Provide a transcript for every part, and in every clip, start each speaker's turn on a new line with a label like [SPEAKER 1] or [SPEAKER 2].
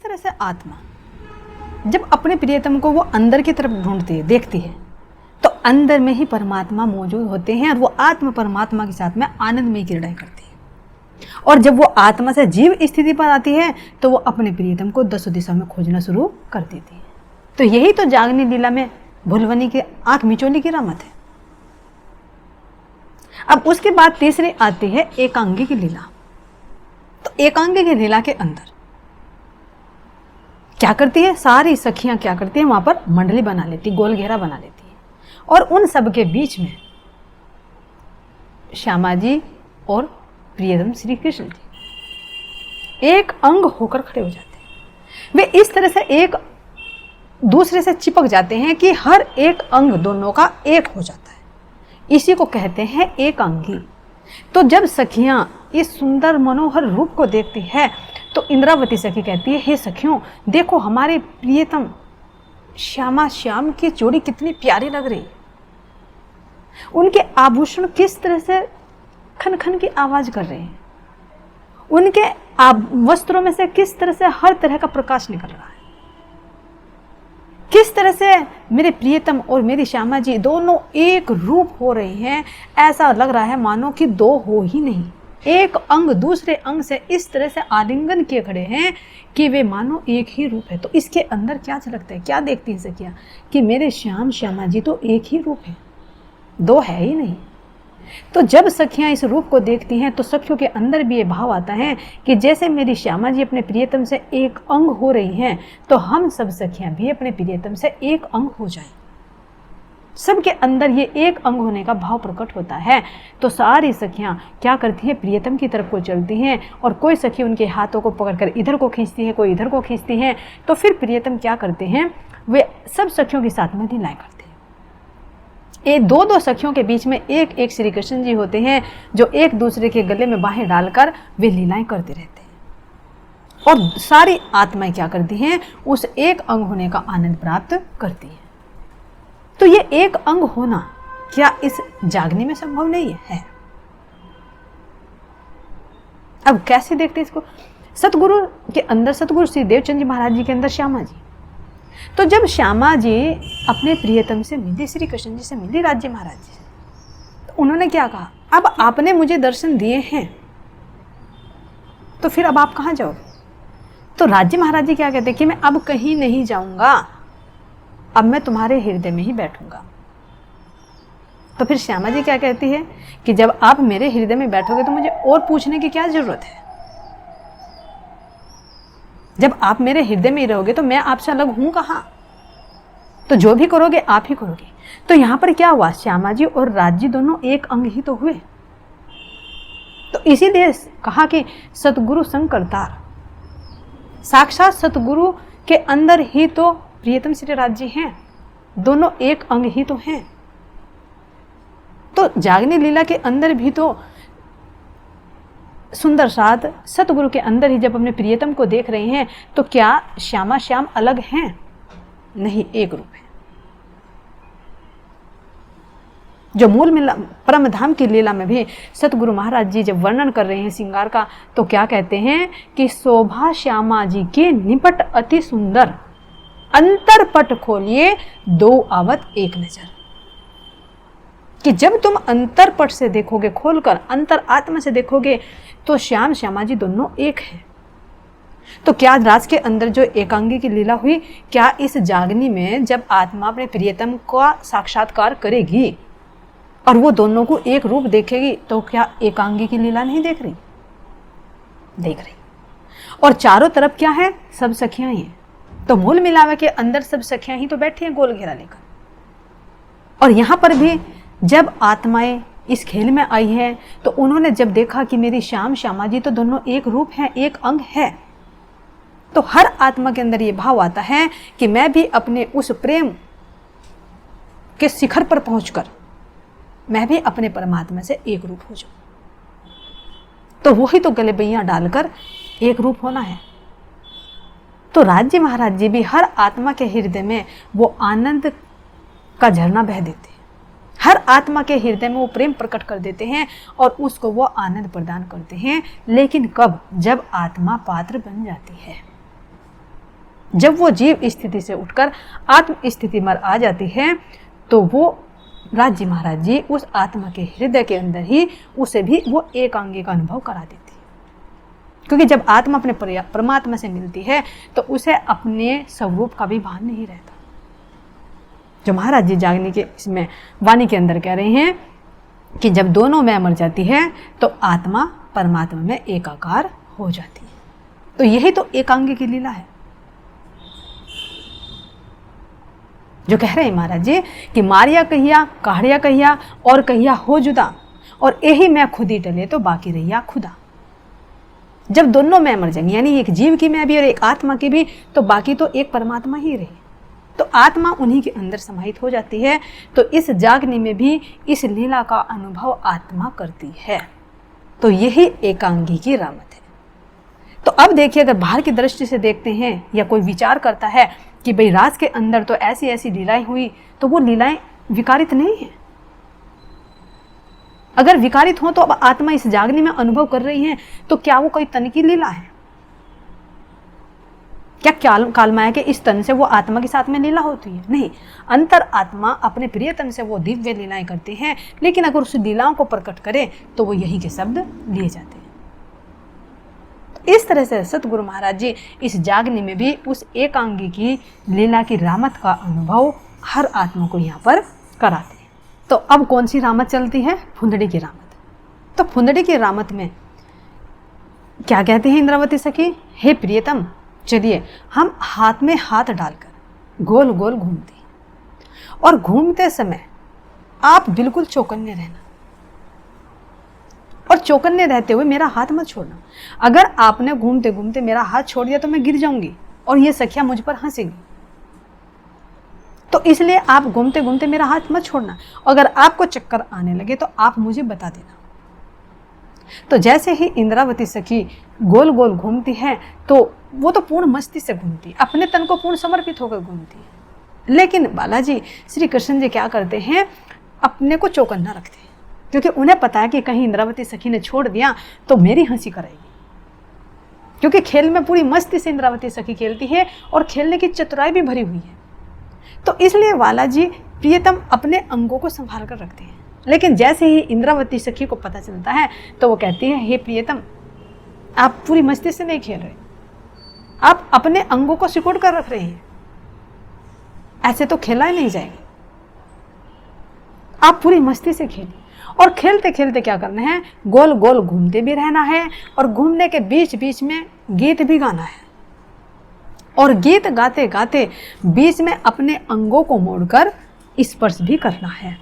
[SPEAKER 1] तरह से आत्मा जब अपने प्रियतम को वो अंदर की तरफ ढूंढती है, देखती है, तो अंदर में ही परमात्मा मौजूद होते हैं और वो आत्मा परमात्मा के साथ में आनंदमय क्रीड़ाएं करती है। और जब वो आत्मा से जीव स्थिति पर आती है तो वो अपने प्रियतम को दसों दिशा में खोजना शुरू कर देती है। तो यही तो जागनी लीला में भुलवनी के आंख मिचोली की रामत है। अब उसके बाद तीसरी आती है एकांगी की लीला। तो एकांगी की लीला के अंदर क्या करती है, सारी सखियां क्या करती है, वहां पर मंडली बना लेती, गोल घेरा बना लेती है और उन सब के बीच में श्यामा जी और प्रियतम श्री कृष्ण जी एक अंग होकर खड़े हो जाते हैं। वे इस तरह से एक दूसरे से चिपक जाते हैं कि हर एक अंग दोनों का एक हो जाता है। इसी को कहते हैं एकांगी। तो जब सखियां इस सुंदर मनोहर रूप को देखती है तो इंद्रावती सखी कहती है, हे सखियों देखो हमारे प्रियतम श्यामा श्याम की जोड़ी कितनी प्यारी लग रही, उनके आभूषण किस तरह से खन खन की आवाज कर रहे हैं, उनके वस्त्रों में से किस तरह से हर तरह का प्रकाश निकल रहा है, किस तरह से मेरे प्रियतम और मेरी श्यामा जी दोनों एक रूप हो रहे हैं। ऐसा लग रहा है मानो कि दो हो ही नहीं, एक अंग दूसरे अंग से इस तरह से आलिंगन किए खड़े हैं कि वे मानो एक ही रूप है। तो इसके अंदर क्या झलकता है, क्या देखती है सखियां कि मेरे श्याम श्यामा जी तो एक ही रूप है, दो है ही नहीं। तो जब सखियां इस रूप को देखती हैं तो सखियों के अंदर भी ये भाव आता है कि जैसे मेरी श्यामा जी अपने प्रियतम से एक अंग हो रही हैं तो हम सब सखियां भी अपने प्रियतम से एक अंग हो जाएं। सबके अंदर ये एक अंग होने का भाव प्रकट होता है। तो सारी सखियां क्या करती हैं, प्रियतम की तरफ को चलती हैं और कोई सखी उनके हाथों को पकड़कर इधर को खींचती है, कोई इधर को खींचती है। तो फिर प्रियतम क्या करते हैं, वे सब सखियों के साथ में लीलाएं करते हैं। ये दो दो सखियों के बीच में एक एक श्री कृष्ण जी होते हैं जो एक दूसरे के गले में बाहें डालकर वे लीलाएं करते रहते हैं और सारी आत्माएं क्या करती हैं, उस एक अंग होने का आनंद प्राप्त करती हैं। तो ये एक अंग होना क्या इस जागने में संभव नहीं है? अब कैसे देखते हैं इसको? सतगुरु के अंदर, सतगुरु श्री देवचंद जी महाराज जी के अंदर श्यामा जी। तो जब श्यामा जी अपने प्रियतम से मिली, श्री कृष्ण जी से मिली, राज्य महाराज जी से, तो उन्होंने क्या कहा, अब आपने मुझे दर्शन दिए हैं तो फिर अब आप कहाँ जाओगे? तो राज्य महाराज जी क्या कहते हैं कि मैं अब कहीं नहीं जाऊंगा, अब मैं तुम्हारे हृदय में ही बैठूंगा। तो फिर श्यामा जी क्या कहती है कि जब आप मेरे हृदय में बैठोगे तो मुझे और पूछने की क्या जरूरत है, जब आप मेरे हृदय में ही रहोगे तो मैं आपसे अलग हूं कहां, तो जो भी करोगे आप ही करोगे। तो यहां पर क्या हुआ, श्यामा जी और राज जी दोनों एक अंग ही तो हुए। तो इसीलिए कहा कि सतगुरु संग करतार, साक्षात सतगुरु के अंदर ही तो प्रियतम श्री राज जी हैं, दोनों एक अंग ही तो हैं। तो जागनी लीला के अंदर भी तो सुंदर साथ सतगुरु के अंदर ही जब अपने प्रियतम को देख रहे हैं तो क्या श्यामा श्याम अलग हैं? नहीं, एक रूप है। जो मूल परम धाम की लीला में भी सतगुरु महाराज जी जब वर्णन कर रहे हैं श्रृंगार का तो क्या कहते हैं कि शोभा श्यामा जी के निपट अति सुंदर, अंतर पट खोलिए दो आवत एक नजर। कि जब तुम अंतर पट से देखोगे, खोलकर अंतर आत्मा से देखोगे तो श्याम श्यामा जी दोनों एक है। तो क्या राज के अंदर जो एकांगी की लीला हुई, क्या इस जागनी में जब आत्मा अपने प्रियतम का साक्षात्कार करेगी और वो दोनों को एक रूप देखेगी तो क्या एकांगी की लीला नहीं देख रही? देख रही। और चारों तरफ क्या है, सब सखियां ही हैं। तो मूल मिलावे के अंदर सब सखियां ही तो बैठी हैं गोल घेरा लेकर। और यहां पर भी जब आत्माएं इस खेल में आई हैं तो उन्होंने जब देखा कि मेरी श्याम श्यामा जी तो दोनों एक रूप हैं, एक अंग है, तो हर आत्मा के अंदर ये भाव आता है कि मैं भी अपने उस प्रेम के शिखर पर पहुंचकर मैं भी अपने परमात्मा से एक रूप हो जाऊं। तो वही तो गले बैयां डालकर एक रूप होना है। तो राज्य महाराज जी भी हर आत्मा के हृदय में वो आनंद का झरना बह देते हैं, हर आत्मा के हृदय में वो प्रेम प्रकट कर देते हैं और उसको वो आनंद प्रदान करते हैं। लेकिन कब? जब आत्मा पात्र बन जाती है। जब वो जीव स्थिति से उठकर आत्म स्थिति में आ जाती है तो वो राज जी महाराज जी उस आत्मा के हृदय के अंदर ही उसे भी वो एकांगी का अनुभव करा देती है। क्योंकि जब आत्मा अपने परमात्मा से मिलती है तो उसे अपने स्वरूप का भी भान नहीं रहता। जो महाराज जी जागने के इसमें वाणी के अंदर कह रहे हैं कि जब दोनों मैं मर जाती है तो आत्मा परमात्मा में एकाकार हो जाती है। तो यही तो एकांगी की लीला है जो कह रहे हैं महाराज जी कि मारिया कहिया काढ़िया कहिया और कहिया हो जुदा और यही मैं खुद ही टले तो बाकी रहिया खुदा। जब दोनों मैं मर जाएंगी यानी एक जीव की मैं भी और एक आत्मा की भी तो बाकी तो एक परमात्मा ही रही। तो आत्मा उन्हीं के अंदर समाहित हो जाती है। तो इस जागने में भी इस लीला का अनुभव आत्मा करती है। तो यही एकांगी की रामत है। तो अब देखिए अगर बाहर की दृष्टि से देखते हैं या कोई विचार करता है कि भाई राज के अंदर तो ऐसी ऐसी लीलाएं हुई तो वो लीलाएं विकारित नहीं है। अगर विकारित हो तो अब आत्मा इस जागने में अनुभव कर रही है तो क्या वो कोई तन की लीला है? क्या कालमाया के इस तन से वो आत्मा के साथ में लीला होती है? नहीं, अंतर आत्मा अपने प्रिय तन से वो दिव्य लीलाएं करते हैं, लेकिन अगर उस लीलाओं को प्रकट करे तो वो यही के शब्द लिए जाते हैं। इस तरह से सतगुरु महाराज जी इस जागने में भी उस एकांगी की लीला की रामत का अनुभव हर आत्मा को यहाँ पर कराते हैं। तो अब कौन सी रामत चलती है? फुंदड़ी की रामत। तो फुंदड़ी की रामत में क्या कहते हैं इंद्रावती सखी? हे प्रियतम, चलिए हम हाथ में हाथ डालकर गोल गोल घूमते हैं और घूमते समय आप बिल्कुल चौकन्ने रहना और चौकन्ने रहते हुए मेरा हाथ मत छोड़ना। अगर आपने घूमते घूमते मेरा हाथ छोड़ दिया तो मैं गिर जाऊंगी और ये सखियां मुझ पर हंसेंगी। तो इसलिए आप घूमते घूमते मेरा हाथ मत छोड़ना। अगर आपको चक्कर आने लगे तो आप मुझे बता देना। तो जैसे ही इंद्रावती सखी गोल गोल घूमती है तो वो तो पूर्ण मस्ती से घूमती है, अपने तन को पूर्ण समर्पित होकर घूमती है। लेकिन बालाजी श्री कृष्ण जी क्या करते हैं? अपने को चौकन्ना रखते हैं, क्योंकि उन्हें पता है कि कहीं इंद्रावती सखी ने छोड़ दिया तो मेरी हंसी कराएगी। क्योंकि खेल में पूरी मस्ती से इंद्रावती सखी खेलती है और खेलने की चतुराई भी भरी हुई है। तो इसलिए बालाजी प्रियतम अपने अंगों को संभाल कर रखते हैं। लेकिन जैसे ही इंद्रावती सखी को पता चलता है तो वो कहती है, हे प्रियतम, आप पूरी मस्ती से नहीं खेल रहे, आप अपने अंगों को सिकोड़ कर रख रहे हैं, ऐसे तो खेला ही नहीं जाएगा, आप पूरी मस्ती से खेलिए। और खेलते खेलते क्या करना है? गोल गोल घूमते भी रहना है और घूमने के बीच बीच में गीत भी गाना है और गीत गाते गाते बीच में अपने अंगों को मोड़कर स्पर्श भी करना है।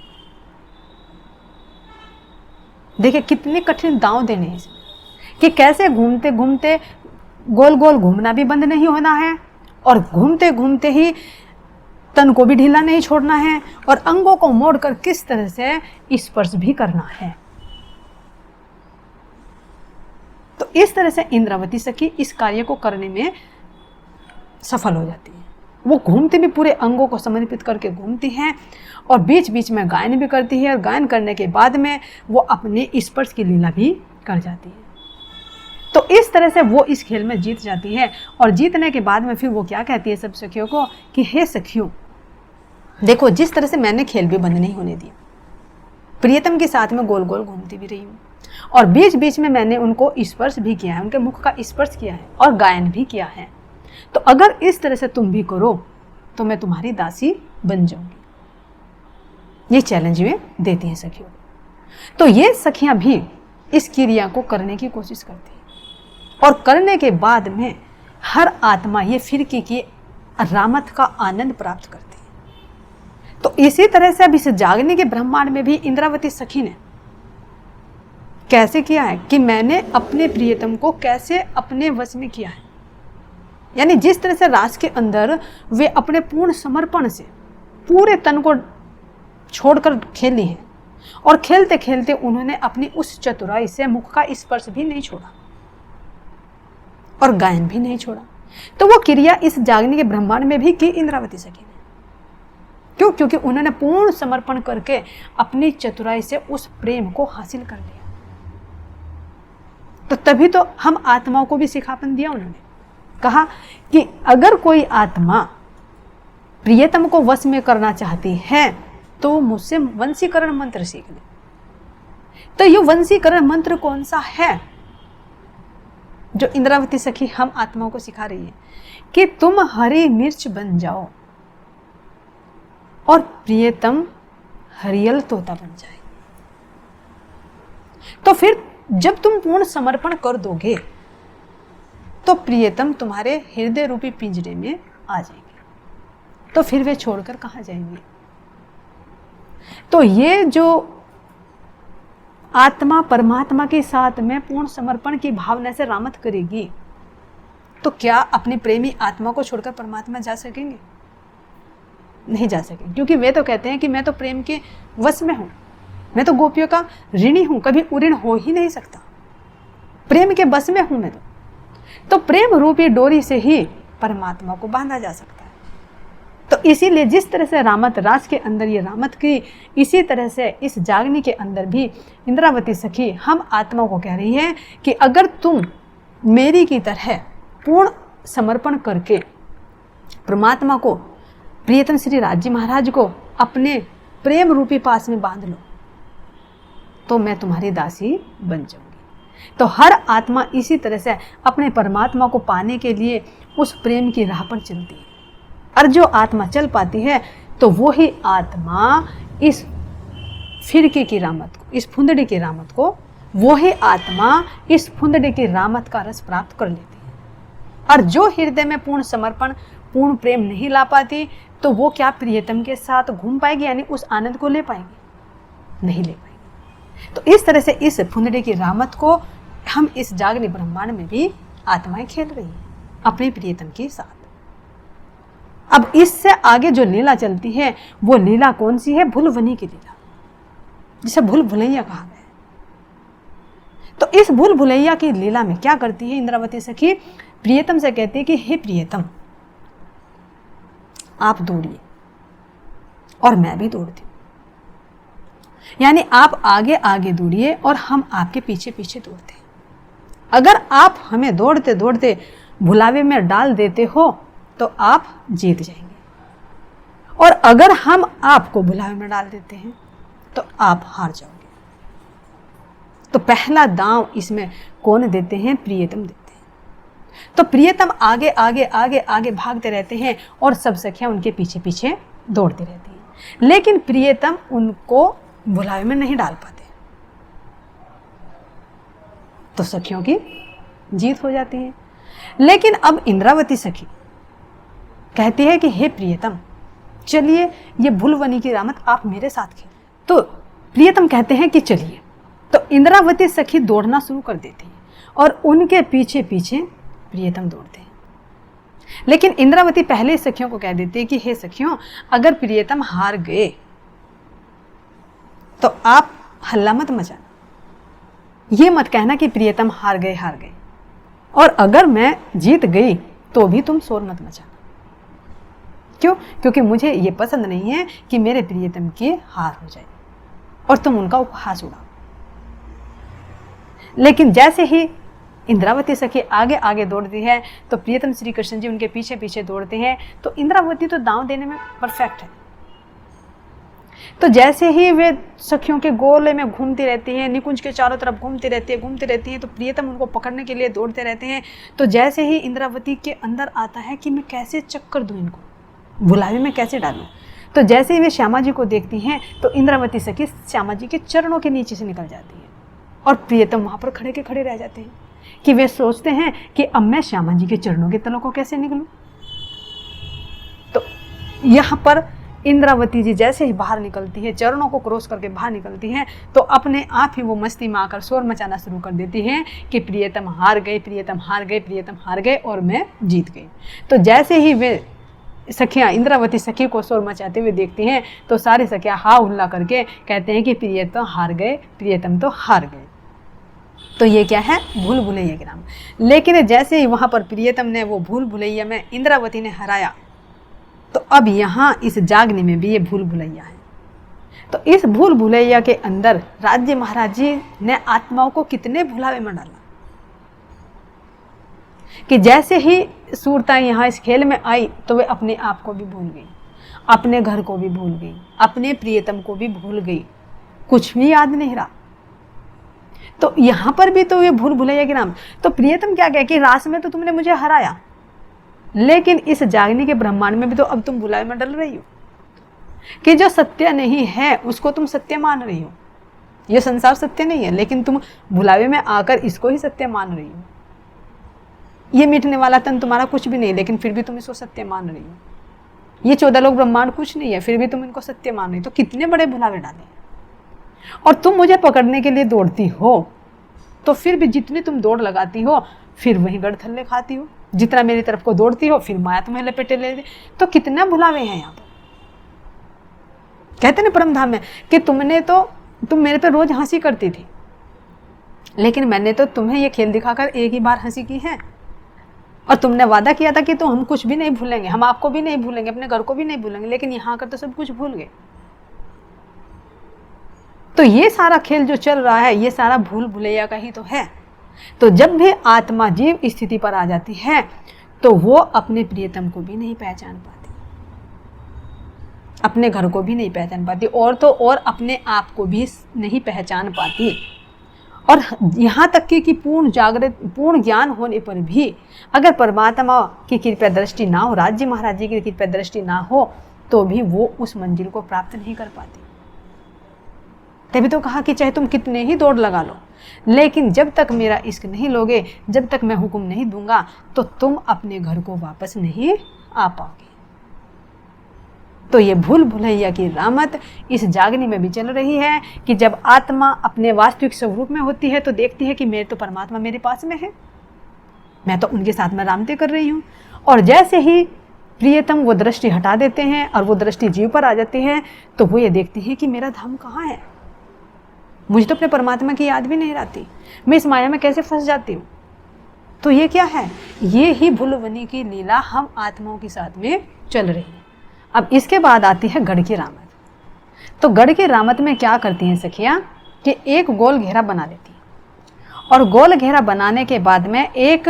[SPEAKER 1] देखिए कितने कठिन दांव देने हैं कि कैसे घूमते घूमते गोल गोल घूमना भी बंद नहीं होना है और घूमते घूमते ही तन को भी ढीला नहीं छोड़ना है और अंगों को मोड़कर किस तरह से स्पर्श भी करना है। तो इस तरह से इंद्रावती सखी इस कार्य को करने में सफल हो जाती है। वो घूमते भी पूरे अंगों को समर्पित करके घूमती हैं और बीच बीच में गायन भी करती है और गायन करने के बाद में वो अपने स्पर्श की लीला भी कर जाती है। तो इस तरह से वो इस खेल में जीत जाती है और जीतने के बाद में फिर वो क्या कहती है सब सखियों को कि हे सखियों, देखो जिस तरह से मैंने खेल भी बंद नहीं होने दिया, प्रियतम के साथ में गोल गोल घूमती भी रही हूँ और बीच बीच में मैंने उनको स्पर्श भी किया है, उनके मुख का स्पर्श किया है और गायन भी किया है। तो अगर इस तरह से तुम भी करो तो मैं तुम्हारी दासी बन जाऊंगी। ये चैलेंज में देती हैं सखियों। तो ये सखियां भी इस क्रिया को करने की कोशिश करती हैं और करने के बाद में हर आत्मा ये फिरकी की रामत का आनंद प्राप्त करती है। तो इसी तरह से अब इस जागने के ब्रह्मांड में भी इंद्रावती सखी ने कैसे किया है कि मैंने अपने प्रियतम को कैसे अपने वश में किया है। यानी जिस तरह से रास के अंदर वे अपने पूर्ण समर्पण से पूरे तन को छोड़कर खेली हैं और खेलते खेलते उन्होंने अपनी उस चतुराई से मुख का स्पर्श भी नहीं छोड़ा और गायन भी नहीं छोड़ा। तो वो क्रिया इस जागने के ब्रह्मांड में भी की इंद्रावती सखी ने। क्यों? क्योंकि उन्होंने पूर्ण समर्पण करके अपनी चतुराई से उस प्रेम को हासिल कर लिया। तो तभी तो हम आत्माओं को भी सिखापन दिया उन्होंने कहा कि अगर कोई आत्मा प्रियतम को वश में करना चाहती है तो मुझसे वंशीकरण मंत्र सीख ले। तो ये वंशीकरण मंत्र कौन सा है जो इंद्रावती सखी हम आत्माओं को सिखा रही है कि तुम हरी मिर्च बन जाओ और प्रियतम हरियल तोता बन जाए। तो फिर जब तुम पूर्ण समर्पण कर दोगे तो प्रियतम तुम्हारे हृदय रूपी पिंजरे में आ जाएंगे। तो फिर वे छोड़कर कहां जाएंगे? तो ये जो आत्मा परमात्मा के साथ में पूर्ण समर्पण की भावना से रामत करेगी तो क्या अपनी प्रेमी आत्मा को छोड़कर परमात्मा जा सकेंगे? नहीं जा सकेंगे, क्योंकि वे तो कहते हैं कि मैं तो प्रेम के वश में हूं, मैं तो गोपियों का ऋणी हूं, कभी उऋण हो ही नहीं सकता, प्रेम के बस में हूं मैं तो प्रेम रूपी डोरी से ही परमात्मा को बांधा जा सकता है। तो इसीलिए जिस तरह से रामत राज के अंदर ये रामत की, इसी तरह से इस जागनी के अंदर भी इंद्रावती सखी हम आत्मा को कह रही है कि अगर तुम मेरी की तरह पूर्ण समर्पण करके परमात्मा को, प्रियतम श्री राज जी महाराज को अपने प्रेम रूपी पास में बांध लो तो मैं तुम्हारी दासी बन जाऊंगी। तो हर आत्मा इसी तरह से अपने परमात्मा को पाने के लिए उस प्रेम की राह पर चलती है, और जो आत्मा चल पाती है तो वो ही आत्मा इस फिरके की रामत को, इस फुंदड़ी की रामत को, वो ही आत्मा इस फुंदड़ी की रामत का रस प्राप्त कर लेती है। और जो हृदय में पूर्ण समर्पण, पूर्ण प्रेम नहीं ला पाती तो वो क्या प्रियतम के साथ घूम पाएगी, यानी उस आनंद को ले पाएगी? नहीं ले पाएगी। तो इस तरह से इस फुंदड़ी की रामत को हम इस जागनी ब्रह्मांड में भी आत्माएं खेल रही हैं अपने प्रियतम के साथ। अब इससे आगे जो लीला चलती है वो लीला कौन सी है? भूलवनी की लीला, जिसे भूल भुलैया कहा गया है। तो इस भूल भुलैया की लीला में क्या करती है इंद्रावती सखी? प्रियतम से कहती है कि हे प्रियतम, आप दौड़िए और मैं भी दौड़ती हूं, यानी आप आगे आगे दौड़िए और हम आपके पीछे पीछे दौड़ते हैं। अगर आप हमें दौड़ते दौड़ते भुलावे में डाल देते हो तो आप जीत जाएंगे, और अगर हम आपको भुलावे में डाल देते हैं तो आप हार जाओगे। तो पहला दांव इसमें कौन देते हैं? प्रियतम देते हैं। तो प्रियतम आगे आगे आगे आगे भागते रहते हैं और सब सखियां उनके पीछे पीछे दौड़ती रहती हैं, लेकिन प्रियतम उनको भुलावे में नहीं डाल पाते। तो सखियों की जीत हो जाती है। लेकिन अब इंद्रावती सखी कहती है कि हे प्रियतम, चलिए ये भूलवनी की रामत आप मेरे साथ खेल। तो प्रियतम कहते हैं कि चलिए। तो इंद्रावती सखी दौड़ना शुरू कर देती है और उनके पीछे पीछे प्रियतम दौड़ते हैं। लेकिन इंद्रावती पहले सखियों को कह देती है कि हे सखियों, अगर प्रियतम हार गए तो आप हल्ला मत मचाना, ये मत कहना कि प्रियतम हार गए, और अगर मैं जीत गई तो भी तुम शोर मत मचाना। क्यों? क्योंकि मुझे ये पसंद नहीं है कि मेरे प्रियतम की हार हो जाए और तुम उनका उपहास उड़ाओ। लेकिन जैसे ही इंद्रावती सखी आगे आगे दौड़ती है तो प्रियतम श्री कृष्ण जी उनके पीछे पीछे दौड़ते हैं। तो इंद्रावती तो दांव देने में परफेक्ट है। तो जैसे ही वे सखियों के गोले में घूमती रहती हैं, निकुंज के चारों तरफ घूमती रहती है, तो प्रियतम उनको पकड़ने के लिए दौड़ते रहते हैं। तो जैसे ही इंद्रावती के अंदर आता है कि मैं कैसे चक्कर दूं इनको, भुलावे में कैसे डालूं, तो जैसे ही वे श्यामा जी को देखती हैं तो इंद्रावती सखी श्यामा जी के चरणों के नीचे से निकल जाती है और प्रियतम वहां पर खड़े के खड़े रह जाते हैं कि वे सोचते हैं कि अब मैं श्यामा जी के चरणों के तलों को कैसे निकलूं। तो यहाँ पर इंद्रावती जी जैसे ही बाहर निकलती है, चरणों को क्रॉस करके बाहर निकलती हैं, तो अपने आप ही वो मस्ती में आकर शोर मचाना शुरू कर देती हैं कि प्रियतम हार गए, प्रियतम हार गए, प्रियतम हार गए और मैं जीत गई। तो जैसे ही वे सखियाँ इंद्रावती सखी को शोर मचाते हुए देखती हैं तो सारी सखियाँ हा हुल्ला करके कहते हैं कि प्रियतम हार गए, प्रियतम तो हार गए। तो ये क्या है? भूल भुलैया की राम। लेकिन जैसे ही वहाँ पर प्रियतम ने वो भूल भुलैया में इंद्रावती ने हराया तो अब यहाँ इस जागने में भी ये भूल भुलैया है। तो इस भूल भुलैया के अंदर राज्य महाराज जी ने आत्माओं को कितने भुलावे में डाला कि जैसे ही सूरता यहाँ इस खेल में आई तो वे अपने आप को भी भूल गई, अपने घर को भी भूल गई, अपने प्रियतम को भी भूल गई, कुछ भी याद नहीं रहा। तो यहाँ पर भी तो ये भूल भुलैया के नाम। तो प्रियतम क्या कहे कि रास में तो तुमने मुझे हराया, लेकिन इस जागने के ब्रह्मांड में भी तो अब तुम भुलाए में डल रही हो कि जो सत्य नहीं है उसको तुम सत्य मान रही हो। ये संसार सत्य नहीं है, लेकिन तुम भुलावे में आकर इसको ही सत्य मान रही हो। ये मिटने वाला तन तुम्हारा कुछ भी नहीं, लेकिन फिर भी तुम इसको सत्य मान रही हो। ये 14 लोग ब्रह्मांड कुछ नहीं है, फिर भी तुम इनको सत्य मान रही हो। तो कितने बड़े भुलावे डाले। और तुम मुझे पकड़ने के लिए दौड़ती हो, तो फिर भी जितनी तुम दौड़ लगाती हो फिर वही गड़थल्ले खाती हो। जितना मेरी तरफ को दौड़ती हो फिर माया तुम्हें लपेटे ले। तो कितना भुलावे हैं यहाँ पर। कहते ना परम धाम में कि तुम मेरे पे रोज हंसी करती थी, लेकिन मैंने तो तुम्हें ये खेल दिखाकर एक ही बार हंसी की है। और तुमने वादा किया था कि तो हम कुछ भी नहीं भूलेंगे, हम आपको भी नहीं भूलेंगे, अपने घर को भी नहीं भूलेंगे, लेकिन यहाँ आकर तो सब कुछ भूल गए। तो ये सारा खेल जो चल रहा है ये सारा भूल भुलैया का ही तो है। तो जब भी आत्मा जीव स्थिति पर आ जाती है तो वो अपने प्रियतम को भी नहीं पहचान पाती, अपने घर को भी नहीं पहचान पाती, और तो और अपने आप को भी नहीं पहचान पाती। और यहाँ तक कि पूर्ण जागृत पूर्ण ज्ञान होने पर भी अगर परमात्मा की कृपा दृष्टि ना हो, राज्य महाराज जी की कृपा दृष्टि ना हो, तो भी वो उस मंजिल को प्राप्त नहीं कर पाती। तभी तो कहा कि चाहे तुम कितने ही दौड़ लगा लो, लेकिन जब तक मेरा इश्क नहीं लोगे, जब तक मैं हुक्म नहीं दूंगा, तो तुम अपने घर को वापस नहीं आ पाओगे। तो ये भूल भुलैया की रामत इस जागनी में भी चल रही है कि जब आत्मा अपने वास्तविक स्वरूप में होती है तो देखती है कि मेरे तो परमात्मा मेरे पास में है, मैं तो उनके साथ में रामते कर रही हूँ। और जैसे ही प्रियतम वो दृष्टि हटा देते हैं और वो दृष्टि जीव पर आ जाती है, तो वो ये देखती है कि मेरा धाम कहाँ है, मुझे तो अपने परमात्मा की याद भी नहीं रहती, मैं इस माया में कैसे फंस जाती हूँ। तो ये क्या है, ये ही भुलवनी की लीला हम आत्माओं के साथ में चल रही है। अब इसके बाद आती है गढ़ की रामत। तो गढ़ की रामत में क्या करती हैं सखियाँ कि एक गोल घेरा बना लेती हैं, और गोल घेरा बनाने के बाद में एक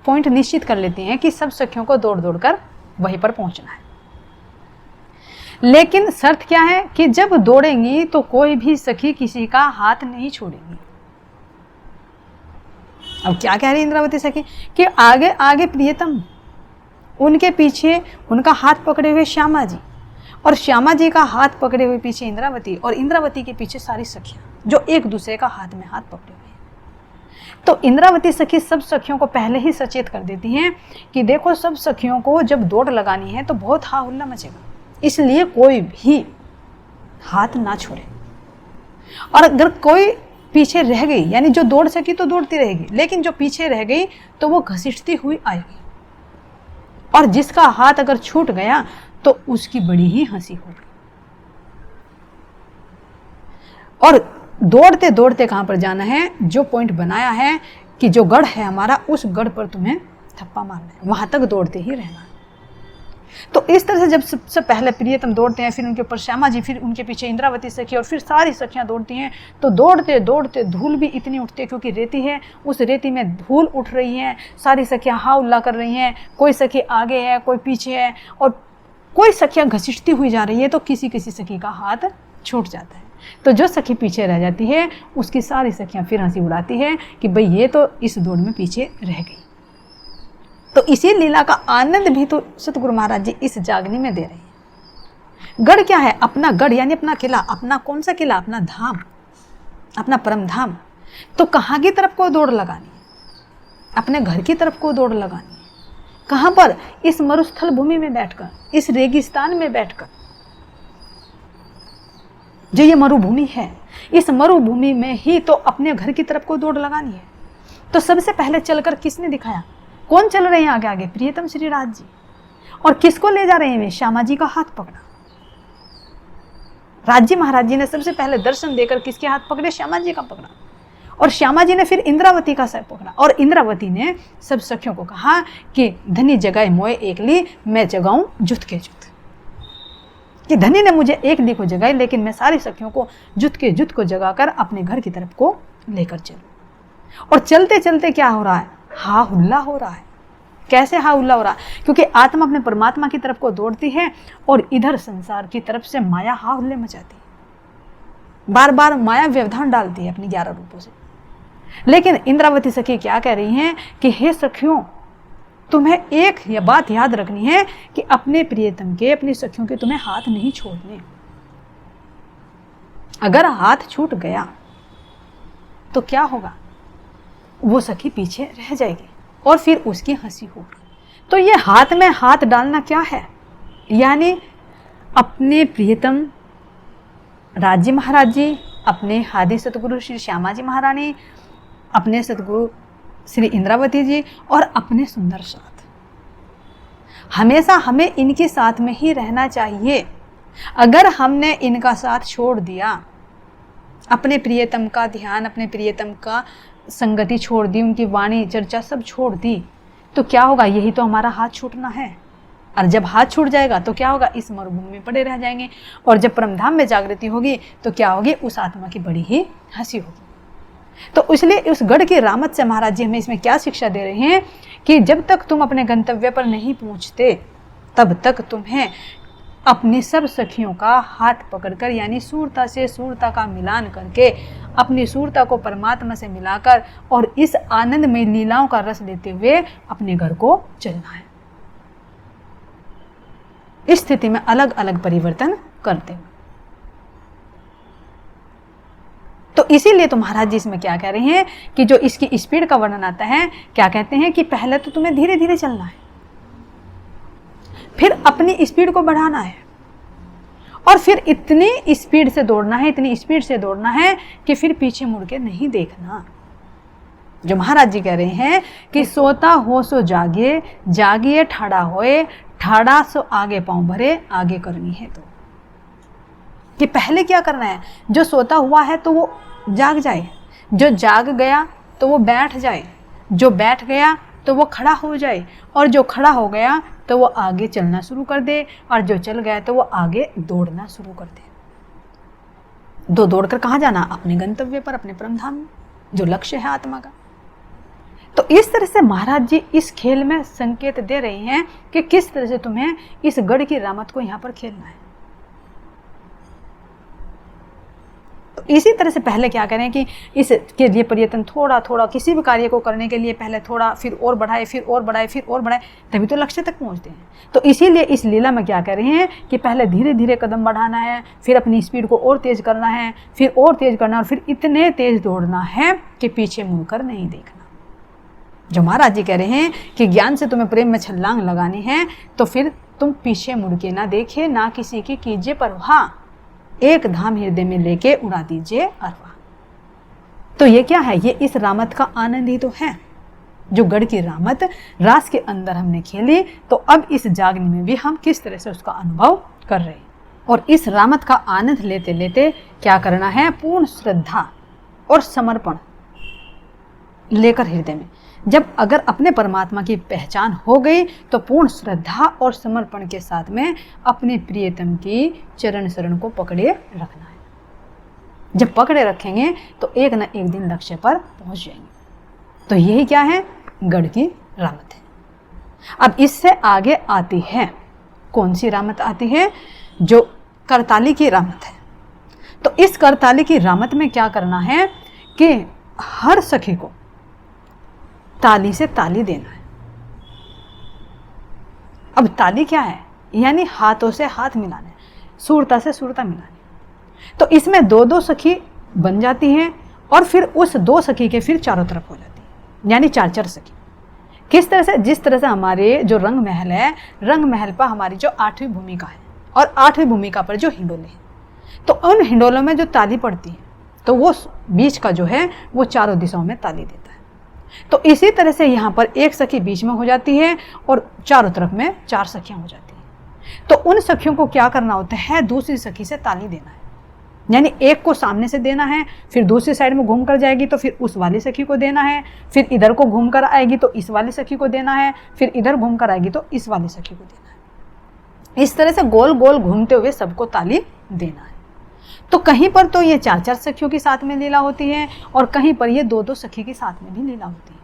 [SPEAKER 1] पॉइंट निश्चित कर लेती हैं कि सब सखियों को दौड़ दौड़ कर वहीं पर पहुंचना है। लेकिन शर्त क्या है कि जब दौड़ेंगी तो कोई भी सखी किसी का हाथ नहीं छोड़ेगी। अब क्या कह रही इंद्रावती सखी कि आगे आगे प्रियतम, उनके पीछे उनका हाथ पकड़े हुए श्यामा जी, और श्यामा जी का हाथ पकड़े हुए पीछे इंद्रावती, और इंद्रावती के पीछे सारी सखियां जो एक दूसरे का हाथ में हाथ पकड़े हुए हैं। तो इंद्रावती सखी सब सखियों को पहले ही सचेत कर देती हैं कि देखो सब सखियों को जब दौड़ लगानी है तो बहुत हा हुल्ला मचेगा, इसलिए कोई भी हाथ ना छोड़े। और अगर कोई पीछे रह गई, यानी जो दौड़ सकी तो दौड़ती रहेगी, लेकिन जो पीछे रह गई तो वो घसीटती हुई आएगी, और जिसका हाथ अगर छूट गया तो उसकी बड़ी ही हंसी होगी। और दौड़ते दौड़ते कहां पर जाना है, जो पॉइंट बनाया है कि जो गढ़ है हमारा, उस गढ़ पर तुम्हें थप्पा मारना है, वहां तक दौड़ते ही रहना है। तो इस तरह से जब सबसे पहले प्रियतम दौड़ते हैं, फिर उनके ऊपर श्यामा जी, फिर उनके पीछे इंद्रावती सखी, और फिर सारी सखियां दौड़ती हैं। तो दौड़ते दौड़ते धूल भी इतनी उठती है, क्योंकि रेती है, उस रेती में धूल उठ रही है, सारी सखियां हा उल्ला कर रही हैं, कोई सखी आगे है कोई पीछे है, और कोई सखियां घसीटती हुई जा रही है, तो किसी किसी सखी का हाथ छूट जाता है। तो जो सखी पीछे रह जाती है उसकी सारी सखियां फिर हंसी उड़ाती है कि भाई ये तो इस दौड़ में पीछे रह गई। तो इसी लीला का आनंद भी तो सतगुरु महाराज जी इस जागनी में दे रहे हैं। गढ़ क्या है, अपना गढ़ यानी अपना किला। अपना कौन सा किला, अपना धाम, अपना परम धाम। तो कहाँ की तरफ को दौड़ लगानी है, अपने घर की तरफ को दौड़ लगानी है। कहाँ पर, इस मरुस्थल भूमि में बैठकर, इस रेगिस्तान में बैठकर, जो ये मरुभूमि है, इस मरुभूमि में ही तो अपने घर की तरफ को दौड़ लगानी है। तो सबसे पहले चलकर किसने दिखाया, कौन चल रहे हैं आगे आगे, प्रियतम श्री राज जी। और किसको ले जा रहे हैं वे, श्यामा जी का हाथ पकड़ा। राज्य महाराज जी ने सबसे पहले दर्शन देकर किसके हाथ पकड़े, श्यामा जी का पकड़ा, और श्यामा जी ने फिर इंद्रावती का सर पकड़ा, और इंद्रावती ने सब सखियों को कहा कि धनी जगाए मोए एक ली, मैं जगाऊं जुत के जुत। कि धनी ने मुझे एक ली को जगाई, लेकिन मैं सारी सखियों को जुत के जुत को जगाकर अपने घर की तरफ को लेकर चलूं। और चलते चलते क्या हो रहा है, हा हुल्ला हो रहा है, कैसे हा उल्ला हो रहा? क्योंकि आत्मा अपने परमात्मा की तरफ को दौड़ती है और इधर संसार की तरफ से माया हा हुल्ले मचाती है, बार बार माया व्यवधान डालती है अपनी 11 रूपों से। लेकिन इंद्रावती सखी क्या कह रही हैं कि हे सखियों, तुम्हें एक यह बात याद रखनी है कि अपने प्रियतम के, अपनी सखियों के तुम्हें हाथ नहीं छोड़ने। अगर हाथ छूट गया तो क्या होगा? वो सखी पीछे रह जाएगी और फिर उसकी हंसी होगी। तो ये हाथ में हाथ डालना क्या है? यानी अपने प्रियतम राजी महाराज जी, अपने हादी सतगुरु श्री श्यामा जी महारानी, अपने सतगुरु श्री इंद्रावती जी और अपने सुंदर साथ, हमेशा हमें इनके साथ में ही रहना चाहिए। अगर हमने इनका साथ छोड़ दिया, अपने प्रियतम का ध्यान, अपने प्रियतम का संगति छोड़ दी, उनकी वाणी चर्चा सब छोड़ दी, तो क्या होगा? यही तो हमारा हाथ छूटना है। और जब हाथ छूट जाएगा तो क्या होगा? इस मरुभूमि में पड़े रह जाएंगे। और जब परमधाम में जागृति होगी तो क्या होगी? उस आत्मा की बड़ी ही हंसी होगी। तो इसलिए उस गढ़ की रामत से महाराज जी हमें इसमें क्या शिक्षा दे रहे हैं कि जब तक तुम अपने गंतव्य पर नहीं पहुंचते तब तक तुम्हें अपनी सब सखियों का हाथ पकड़कर, यानी सूरता से सूरता का मिलान करके, अपनी सूरता को परमात्मा से मिलाकर और इस आनंद में लीलाओं का रस लेते हुए अपने घर को चलना है। इस स्थिति में अलग अलग परिवर्तन करते हुए। तो इसीलिए तो महाराज जी इसमें क्या कह रहे हैं कि जो इसकी स्पीड का वर्णन आता है, क्या कहते हैं कि पहले तो तुम्हें धीरे धीरे चलना है, फिर अपनी स्पीड को बढ़ाना है और फिर इतनी स्पीड से दौड़ना है, इतनी स्पीड से दौड़ना है कि फिर पीछे मुड़ के नहीं देखना। जो महाराज जी कह रहे हैं कि सोता हो सो जागे, जागिए ठाड़ा होए, ठाड़ा सो आगे पांव भरे, आगे करनी है। तो कि पहले क्या करना है? जो सोता हुआ है तो वो जाग जाए, जो जाग गया तो वो बैठ जाए, जो बैठ गया तो वो खड़ा हो जाए, और जो खड़ा हो गया तो वो आगे चलना शुरू कर दे, और जो चल गया तो वो आगे दौड़ना शुरू कर दे। दौड़कर कहाँ जाना? अपने गंतव्य पर, अपने परमधाम में, जो लक्ष्य है आत्मा का। तो इस तरह से महाराज जी इस खेल में संकेत दे रहे हैं कि किस तरह से तुम्हें इस गढ़ की रामत को यहाँ पर खेलना है। तो इसी तरह से पहले क्या करें कि इसके लिए प्रयत्न थोड़ा थोड़ा, किसी भी कार्य को करने के लिए पहले थोड़ा, फिर और बढ़ाए, फिर और बढ़ाए, फिर और बढ़ाए, तभी तो लक्ष्य तक पहुंचते हैं। तो इसीलिए इस लीला में क्या कर रहे हैं कि पहले धीरे धीरे कदम बढ़ाना है, फिर अपनी स्पीड को और तेज करना है, फिर और तेज करना, और फिर इतने तेज दौड़ना है कि पीछे मुड़कर नहीं देखना। जो महाराज जी कह रहे हैं कि ज्ञान से तुम्हें प्रेम में छलांग लगानी है, तो फिर तुम पीछे मुड़ के ना देखे, ना किसी की कीजिए परवाह, एक धाम हृदय में लेके उड़ा दीजिए अरवा। तो ये क्या है? ये इस रामत का आनंद ही तो है, जो गढ़ की रामत रास के अंदर हमने खेली। तो अब इस जागने में भी हम किस तरह से उसका अनुभव कर रहे हैं, और इस रामत का आनंद लेते लेते क्या करना है? पूर्ण श्रद्धा और समर्पण लेकर हृदय में, जब अगर अपने परमात्मा की पहचान हो गई तो पूर्ण श्रद्धा और समर्पण के साथ में अपने प्रियतम की चरण शरण को पकड़े रखना है। जब पकड़े रखेंगे तो एक न एक दिन लक्ष्य पर पहुंच जाएंगे। तो यही क्या है? गढ़ की रामत है। अब इससे आगे आती है, कौन सी रामत आती है? जो करताली की रामत है। तो इस करताली की रामत में क्या करना है कि हर सखी को ताली से ताली देना है। अब ताली क्या है? यानी हाथों से हाथ मिलाने, सूरता से सूरता मिलाने। तो इसमें दो दो सखी बन जाती हैं, और फिर उस दो सखी के फिर चारों तरफ हो जाती है, यानी चार चार सखी। किस तरह से? जिस तरह से हमारे जो रंग महल है, रंग महल पर हमारी जो 8वीं भूमिका है, और 8वीं भूमिका पर जो हिंडोले हैं, तो उन हिंडोलों में जो ताली पड़ती है तो वो बीच का जो है वो चारों दिशाओं में ताली देता है। तो इसी तरह से यहाँ पर एक सखी बीच में हो जाती है और चारों तरफ में चार सखियाँ हो जाती हैं। तो उन सखियों को क्या करना होता है? दूसरी सखी से ताली देना है, यानी एक को सामने से देना है, फिर दूसरी साइड में घूम कर जाएगी तो फिर उस वाली सखी को देना है, फिर इधर को घूम कर आएगी तो इस वाली सखी को देना है, फिर इधर घूम कर आएगी तो इस वाली सखी को देना है। इस तरह से गोल गोल घूमते हुए सबको ताली देना है। तो कहीं पर तो ये चार चार सखियों के साथ में लीला होती है, और कहीं पर ये दो दो सखी के साथ में भी लीला होती है।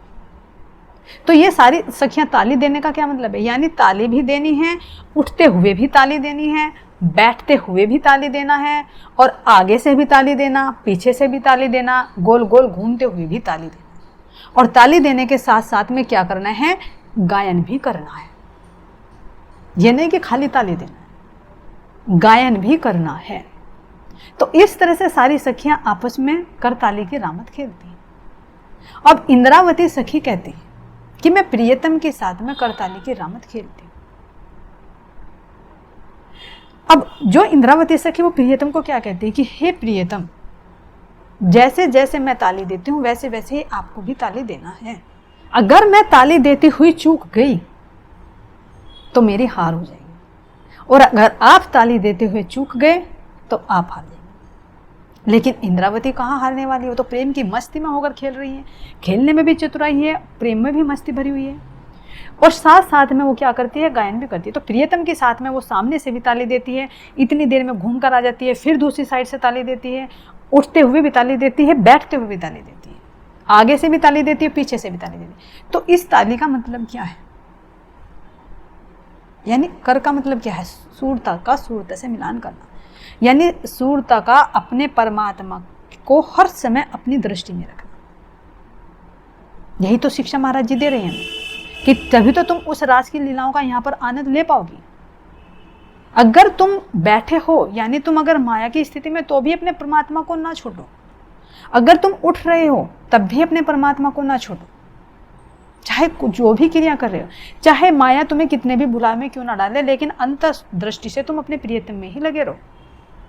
[SPEAKER 1] तो ये सारी सखियां ताली देने का क्या मतलब है, यानी ताली भी देनी है, उठते हुए भी ताली देनी है, बैठते हुए भी ताली देना है, और आगे से भी ताली देना, पीछे से भी ताली देना, गोल गोल घूमते हुए भी ताली देना। और ताली देने के साथ साथ में क्या करना है, गायन भी करना है। ये नहीं कि खाली ताली देना है, गायन भी करना है। तो इस तरह से सारी सखियां आपस में करताली की रामत खेलती हैं। अब इंद्रावती सखी कहती है कि मैं प्रियतम के साथ में करताली की रामत खेलती हूँ। अब जो इंद्रावती सखी वो प्रियतम को क्या कहती है कि हे प्रियतम, जैसे जैसे मैं ताली देती हूँ वैसे वैसे ही आपको भी ताली देना है। अगर मैं ताली देती हुई चूक गई तो मेरी हार हो जाएगी, और अगर आप ताली देते हुए चूक गए तो आप हार जाएंगे। लेकिन इंद्रावती कहाँ हारने वाली हो, तो प्रेम की मस्ती में होकर खेल रही है, खेलने में भी चतुराई है, प्रेम में भी मस्ती भरी हुई है, और साथ साथ में वो क्या करती है, गायन भी करती है। तो प्रियतम के साथ में वो सामने से भी ताली देती है, इतनी देर में घूम कर आ जाती है, फिर दूसरी साइड से ताली देती है, उठते हुए भी ताली देती है, बैठते हुए भी ताली देती है, आगे से भी ताली देती है, पीछे से भी ताली देती है। तो इस ताली का मतलब क्या है, यानी कर का मतलब क्या है, सूरता का सूरता से मिलान करना, यानी सूरता का अपने परमात्मा को हर समय अपनी दृष्टि में रखना। यही तो शिक्षा महाराज जी दे रहे हैं कि तभी तो तुम उस रास की लीलाओं का यहाँ पर आनंद ले पाओगी। अगर तुम बैठे हो, यानी तुम अगर माया की स्थिति में, तो भी अपने परमात्मा को ना छोड़ो। अगर तुम उठ रहे हो तब भी अपने परमात्मा को ना छोड़ो, चाहे जो भी क्रिया कर रहे हो, चाहे माया तुम्हें कितने भी बुलावे में क्यों ना डाले, लेकिन अंत दृष्टि से तुम अपने प्रियतम में ही लगे रहो।